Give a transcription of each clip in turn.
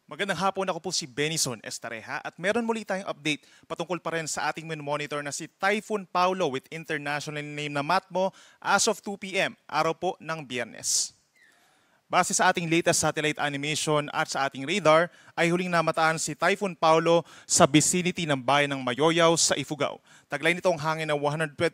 Magandang hapon, ako po si Benison Estareha at meron muli tayong update patungkol pa rin sa ating monitor na si Typhoon Paulo with international name na Matmo as of 2 p.m. araw po ng Biyernes. Base sa ating latest satellite animation at sa ating radar, ay huling namataan si Typhoon Paulo sa vicinity ng bayan ng Mayoyaw sa Ifugao. Taglay nitong hangin na 120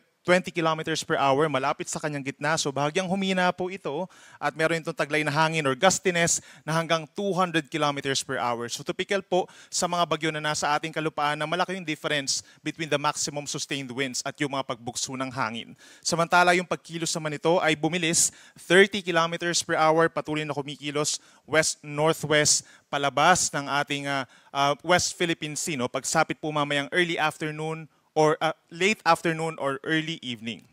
kilometers per hour malapit sa kanyang gitna. So bahagyang humina po ito at meron itong taglay na hangin or gustiness na hanggang 200 kilometers per hour. So typical po sa mga bagyo na nasa ating kalupaan na malaki yung difference between the maximum sustained winds at yung mga pagbugso ng hangin. Samantala yung pagkilos naman nito ay bumilis 30 kilometers per hour, patuloy na kumikilos west-northwest palabas ng ating West Philippine Sea. No? Pagsapit po mamayang early afternoon or late afternoon or early evening.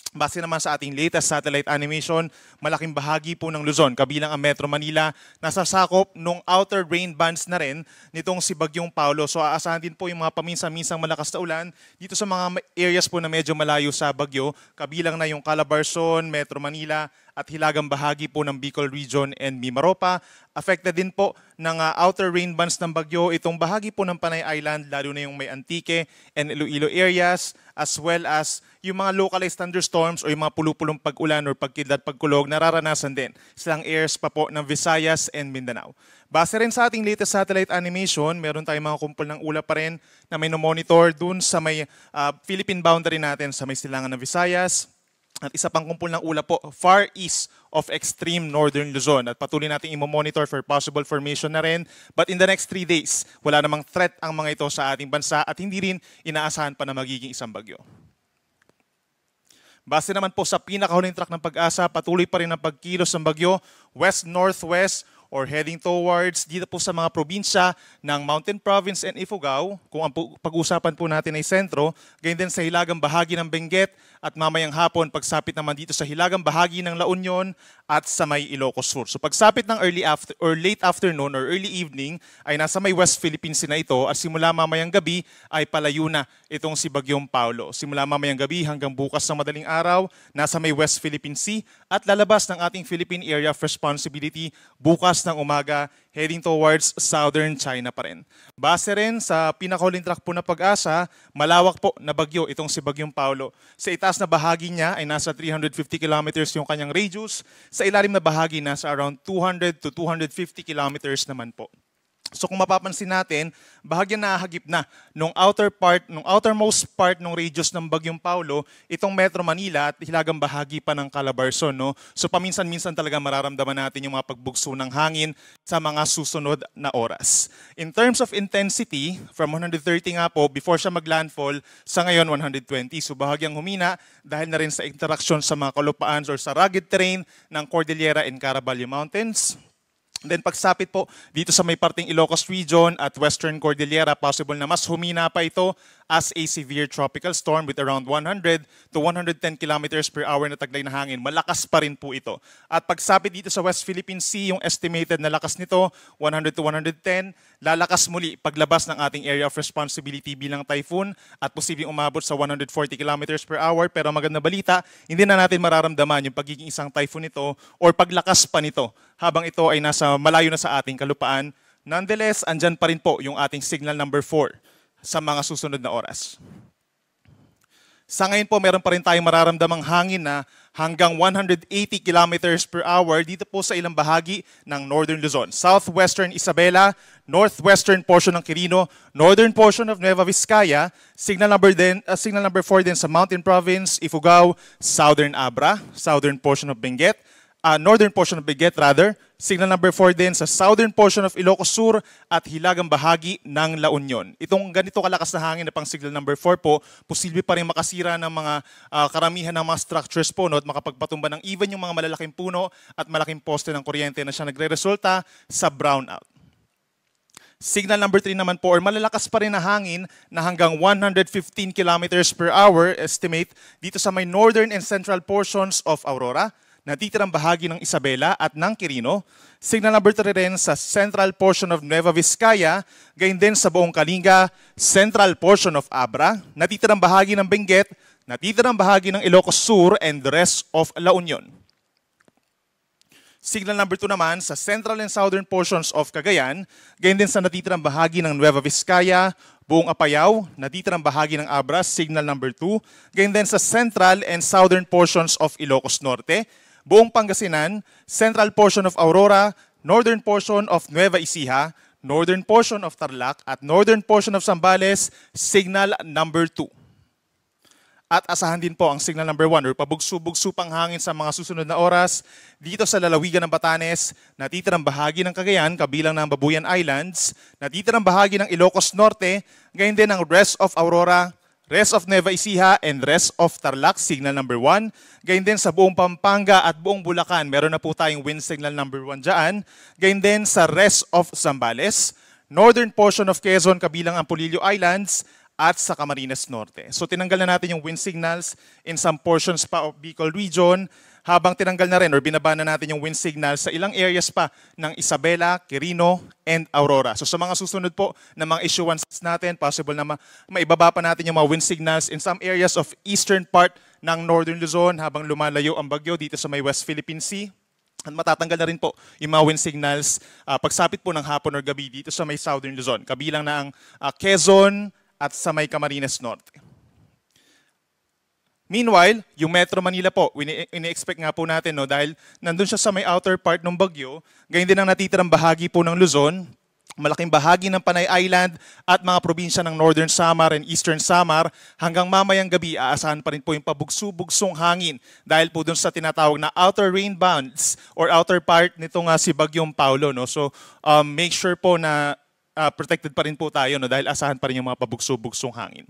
Base naman sa ating latest satellite animation, malaking bahagi po ng Luzon, kabilang ang Metro Manila, nasasakop nung outer rain bands na rin nitong si Bagyong Paulo. So aasahan din po yung mga paminsan-minsang malakas na ulan dito sa mga areas po na medyo malayo sa Bagyo, kabilang na yung Calabarzon, Metro Manila, at hilagang bahagi po ng Bicol Region and Mimaropa. Affected din po ng outer rain bands ng bagyo itong bahagi po ng Panay Island, lalo na yung may Antique and Iloilo areas, as well as yung mga localized thunderstorms o yung mga pulupulong pag-ulan or pagkidlat, pagkulog, nararanasan din silang areas pa po ng Visayas and Mindanao. Base rin sa ating latest satellite animation, meron tayong mga kumpol ng ulap pa rin na may monitor dun sa may Philippine boundary natin sa may silangan ng Visayas. At isa pang kumpol ng ulap po, far east of extreme northern Luzon. At patuloy natin i-monitor for possible formation na rin. But in the next 3 days, wala namang threat ang mga ito sa ating bansa at hindi rin inaasahan pa na magiging isang bagyo. Base naman po sa pinakahuling track ng Pag-asa, patuloy pa rin ang pagkilos ng bagyo west-northwest or heading towards dito po sa mga probinsya ng Mountain Province and Ifugao, kung ang pag-usapan po natin ay sentro, gayon din sa hilagang bahagi ng Benguet at mamayang hapon pagsapit naman dito sa hilagang bahagi ng La Union at sa may Ilocos Sur. So pagsapit ng late afternoon or early evening ay nasa may West Philippine Sea na ito at simula mamayang gabi ay palayo na itong si Bagyong Paulo. Simula mamayang gabi hanggang bukas ng madaling araw, nasa may West Philippine Sea at lalabas ng ating Philippine Area of Responsibility bukas ng umaga heading towards southern China pa rin. Base rin sa pinakahuling track po na Pag-asa, malawak po na bagyo itong si Bagyong Paulo. Sa itaas na bahagi niya ay nasa 350 kilometers yung kanyang radius. Sa ilalim na bahagi nasa around 200 to 250 kilometers naman po. So kung mapapansin natin, bahagyan nahagip na nung outermost part ng radius ng Bagyong Paulo, itong Metro Manila at hilagang bahagi pa ng Calabarzon. No? So paminsan-minsan talaga mararamdaman natin yung mga pagbugso ng hangin sa mga susunod na oras. In terms of intensity, from 130 nga po, before siya maglandfall, sa ngayon 120. So bahagyang humina dahil na rin sa interaction sa mga kalupaan or sa rugged terrain ng Cordillera and Caraballo Mountains. Then pagsapit po dito sa may parting Ilocos Region at Western Cordillera, possible na mas humina pa ito as a severe tropical storm with around 100 to 110 kilometers per hour na taglay na hangin. Malakas pa rin po ito. At pagsapit dito sa West Philippine Sea, yung estimated na lakas nito, 100 to 110, lalakas muli paglabas ng ating area of responsibility bilang typhoon at posibleng umabot sa 140 kilometers per hour. Pero maganda balita, hindi na natin mararamdaman yung pagiging isang typhoon nito or paglakas pa nito habang ito ay nasa malayo na sa ating kalupaan. Nonetheless, andyan pa rin po yung ating signal number 4 sa mga susunod na oras. Sa ngayon po, meron pa rin tayong mararamdamang hangin na hanggang 180 kilometers per hour dito po sa ilang bahagi ng Northern Luzon. Southwestern Isabela, northwestern portion ng Quirino, northern portion of Nueva Vizcaya, signal number 4 din sa Mountain Province, Ifugao, southern Abra, southern portion of Benguet, northern portion of Benguet rather, signal number 4 din sa southern portion of Ilocos Sur at hilagang bahagi ng La Union. Itong ganito kalakas na hangin na pang signal number 4 po, posible pa rin makasira ng mga karamihan ng mga structures po, no, at makapagpatumba ng even yung mga malalaking puno at malaking poste ng kuryente na siya nagre-resulta sa brownout. Signal number 3 naman po, or malalakas pa rin na hangin na hanggang 115 kilometers per hour estimate dito sa may northern and central portions of Aurora, natitirang bahagi ng Isabela at ng Quirino. Signal number 3 rin sa central portion of Nueva Vizcaya, gayon din sa buong Kalinga, central portion of Abra, natitirang bahagi ng Benguet, natitirang bahagi ng Ilocos Sur, and the rest of La Union. Signal number 2 naman sa central and southern portions of Cagayan, gayon din sa natitirang bahagi ng Nueva Vizcaya, buong Apayao, natitirang bahagi ng Abras, signal number 2, gayon din sa central and southern portions of Ilocos Norte, buong Pangasinan, central portion of Aurora, northern portion of Nueva Ecija, northern portion of Tarlac, at northern portion of Zambales, signal number 2. At asahan din po ang signal number 1 or pabugso-bugso pang hangin sa mga susunod na oras dito sa lalawigan ng Batanes, natitirang bahagi ng Cagayan kabilang ng Babuyan Islands, natitirang bahagi ng Ilocos Norte, gayon din ang rest of Aurora, rest of Nueva Ecija, and rest of Tarlac, signal number 1. Gayon din sa buong Pampanga at buong Bulacan, meron na po tayong wind signal number 1 dyan. Gayon din sa rest of Zambales, northern portion of Quezon kabilang ang Polillo Islands, at sa Camarines Norte. So tinanggal na natin yung wind signals in some portions pa of Bicol region, habang tinanggal na rin or binaba na natin yung wind signals sa ilang areas pa ng Isabela, Quirino, and Aurora. So sa mga susunod po na mga issuances natin, possible na maibaba pa natin yung mga wind signals in some areas of eastern part ng Northern Luzon habang lumalayo ang bagyo dito sa may West Philippine Sea. At matatanggal na rin po yung mga wind signals pagsapit po ng hapon or gabi dito sa may Southern Luzon. Kabilang na ang Quezon, at sa may Camarines Norte. Meanwhile, yung Metro Manila po, ini-expect nga po natin dahil nandun siya sa may outer part ng bagyo, gayon din ang natitirang bahagi po ng Luzon, malaking bahagi ng Panay Island at mga probinsya ng Northern Samar and Eastern Samar, hanggang mamayang gabi aasahan pa rin po yung pabugso-bugsong hangin dahil po dun sa tinatawag na outer rain bands or outer part nito nga si Bagyong Paulo. So make sure po na protected pa rin po tayo dahil asahan pa rin yung mga pabugso-bugsong hangin.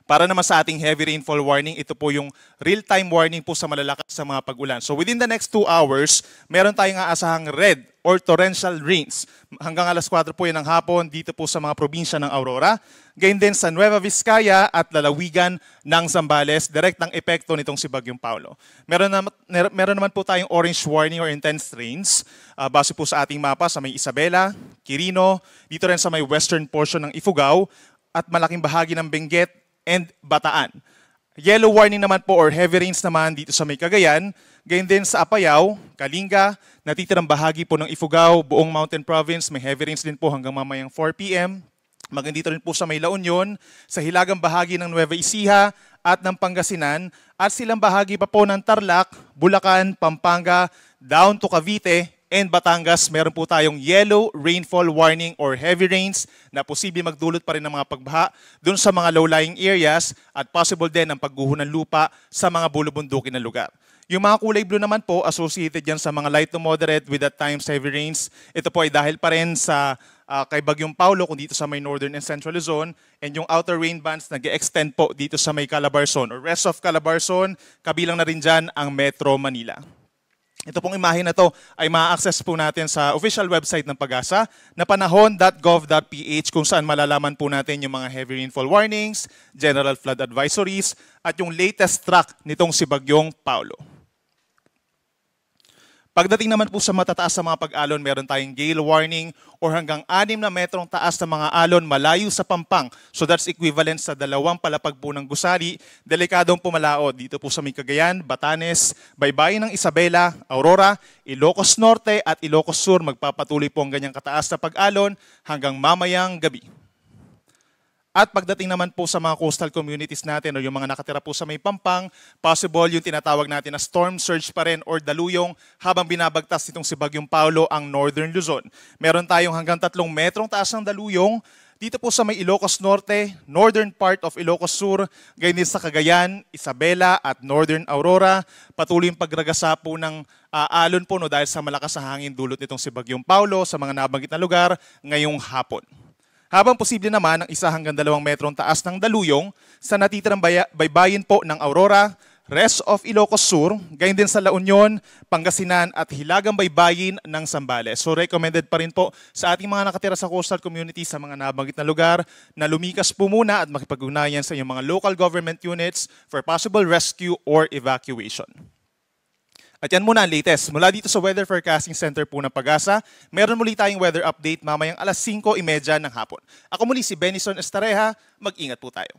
Para naman sa ating heavy rainfall warning, ito po yung real-time warning po sa malalakas sa mga pag-ulan. So within the next 2 hours, meron tayong aasahang red or torrential rains. Hanggang alas 4 po yan ng hapon dito po sa mga probinsya ng Aurora. Gayon din sa Nueva Vizcaya at lalawigan ng Zambales, direktang epekto nitong si Bagyong Paulo. Meron naman po tayong orange warning or intense rains base po sa ating mapa sa may Isabela, Quirino, dito rin sa may western portion ng Ifugao at malaking bahagi ng Benguet and Bataan. Yellow warning naman po or heavy rains naman dito sa may Cagayan, gayon din sa Apayao, Kalinga, natitirang bahagi po ng Ifugao, buong Mountain Province, may heavy rains din po hanggang mamayang 4 p.m. Magandito rin po sa may La Union, sa hilagang bahagi ng Nueva Ecija at ng Pangasinan, at silang bahagi pa po ng Tarlac, Bulacan, Pampanga, down to Cavite, and Batangas, meron po tayong yellow rainfall warning or heavy rains na posible magdulot pa rin ng mga pagbaha dun sa mga low-lying areas at possible din ang pagguho ng lupa sa mga bulubundukin na lugar. Yung mga kulay blue naman po, associated yan sa mga light to moderate with at times heavy rains. Ito po ay dahil pa rin sa kay Bagyong Paulo kung dito sa may northern and central Luzon, and yung outer rain bands nag-extend po dito sa may Calabarzon or rest of Calabarzon, kabilang na rin dyan ang Metro Manila. Ito pong imahe na to ay ma-access po natin sa official website ng Pag-asa na panahon.gov.ph kung saan malalaman po natin yung mga heavy rainfall warnings, general flood advisories, at yung latest track nitong si Bagyong Paulo. Pagdating naman po sa matataas sa mga pag-alon, meron tayong gale warning or hanggang 6 na metrong taas na mga alon malayo sa Pampang. So that's equivalent sa 2 palapag po ng gusali. Delikadong pumalao dito po sa may Cagayan, Batanes, baybayin ng Isabela, Aurora, Ilocos Norte at Ilocos Sur. Magpapatuloy po ang ganyang kataas na pag-alon hanggang mamayang gabi. At pagdating naman po sa mga coastal communities natin o yung mga nakatira po sa may Pampang, possible yung tinatawag natin na storm surge pa rin or daluyong habang binabagtas itong si Bagyong Paulo ang Northern Luzon. Meron tayong hanggang 3 metrong taas ng daluyong dito po sa may Ilocos Norte, northern part of Ilocos Sur, gayon din sa Cagayan, Isabela at Northern Aurora. Patuloy yung pagragasa po ng alon po dahil sa malakas na hangin dulot nitong si Bagyong Paulo sa mga nabanggit na lugar ngayong hapon. Habang posible naman ang 1 hanggang 2 metrong taas ng daluyong sa natitirang baybayin po ng Aurora, rest of Ilocos Sur, gayon din sa La Union, Pangasinan at hilagang baybayin ng Zambales. So recommended pa rin po sa ating mga nakatira sa coastal community sa mga nabanggit na lugar na lumikas po muna at makipag-ugnayan sa inyong mga local government units for possible rescue or evacuation. At yan muna ang latest. Mula dito sa Weather Forecasting Center po ng Pag-asa, meron muli tayong weather update mamayang alas 5:30 ng hapon. Ako muli si Benison Estareja, mag-ingat po tayo.